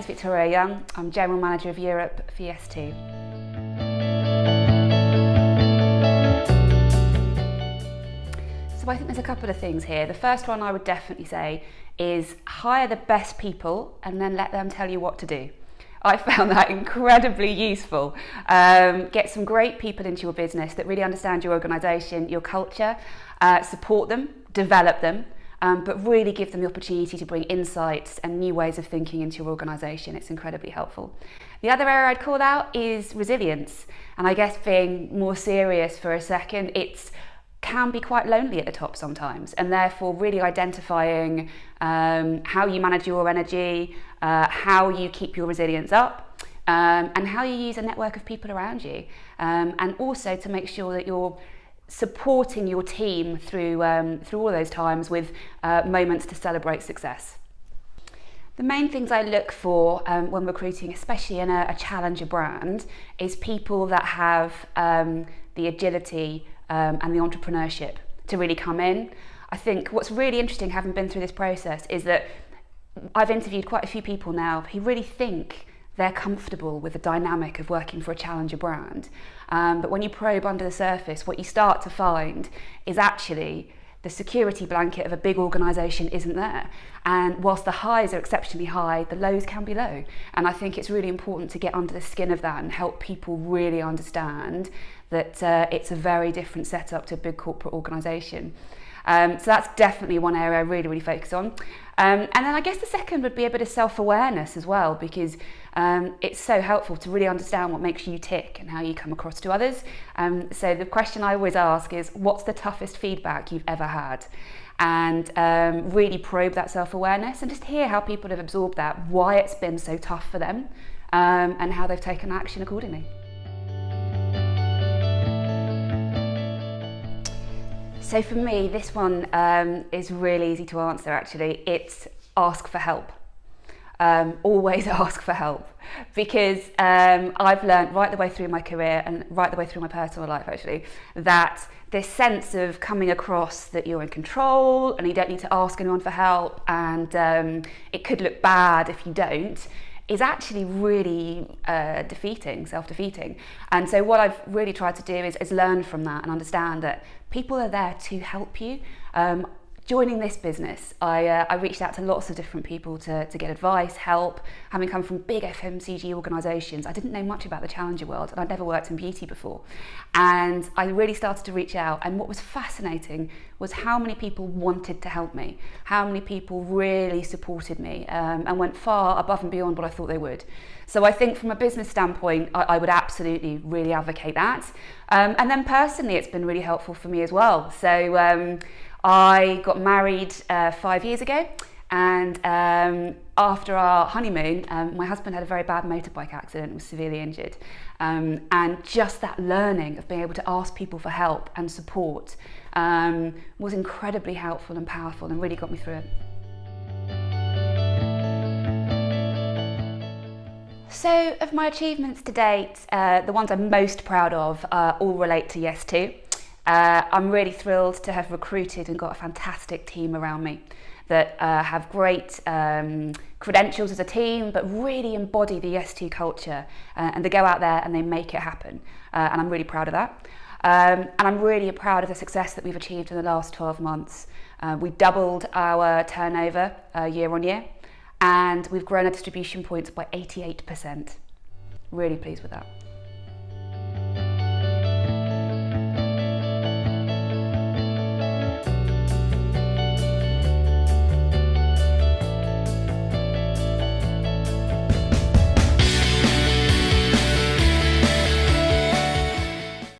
name's Victoria Young. I'm General Manager of Europe for YESto. So I think there's a couple of things here. The first one I would definitely say is hire the best people and then let them tell you what to do. I found that incredibly useful. Get some great people into your business that really understand your organisation, your culture, support them, develop them, but really give them the opportunity to bring insights and new ways of thinking into your organisation. It's incredibly helpful. The other area I'd call out is resilience. And I guess being more serious for a second, it can be quite lonely at the top sometimes, and therefore really identifying how you manage your energy, how you keep your resilience up, and how you use a network of people around you, and also to make sure that you're supporting your team through all those times with moments to celebrate success. The main things I look for when recruiting, especially in a challenger brand, is people that have the agility and the entrepreneurship to really come in. I think what's really interesting, having been through this process, is that I've interviewed quite a few people now who really think they're comfortable with the dynamic of working for a challenger brand. But when you probe under the surface, what you start to find is actually the security blanket of a big organisation isn't there. And whilst the highs are exceptionally high, the lows can be low. And I think it's really important to get under the skin of that and help people really understand that it's a very different setup to a big corporate organisation. So that's definitely one area I really focus on. And then I guess the second would be a bit of self-awareness as well, because it's so helpful to really understand what makes you tick and how you come across to others. So the question I always ask is, what's the toughest feedback you've ever had? And really probe that self-awareness and just hear how people have absorbed that, why it's been so tough for them, and how they've taken action accordingly. So for me, this one is really easy to answer actually. It's ask for help. Always ask for help, because I've learned right the way through my career and right the way through my personal life actually, that this sense of coming across that you're in control and you don't need to ask anyone for help, and it could look bad if you don't, is actually really defeating, self-defeating. And so what I've really tried to do is learn from that and understand that people are there to help you. Joining this business, I reached out to lots of different people to get advice, help. Having come from big FMCG organisations, I didn't know much about the challenger world, and I'd never worked in beauty before. And I really started to reach out, and what was fascinating was how many people wanted to help me, how many people really supported me, and went far above and beyond what I thought they would. So I think from a business standpoint, I would absolutely really advocate that. And then personally, it's been really helpful for me as well. So I got married 5 years ago, and after our honeymoon, my husband had a very bad motorbike accident and was severely injured. And just that learning of being able to ask people for help and support was incredibly helpful and powerful and really got me through it. So of my achievements to date, the ones I'm most proud of all relate to YESto. I'm really thrilled to have recruited and got a fantastic team around me that have great credentials as a team, but really embody the YESto culture, and they go out there and they make it happen. And I'm really proud of that. And I'm really proud of the success that we've achieved in the last 12 months. We doubled our turnover year on year, and we've grown our distribution points by 88%. Really pleased with that.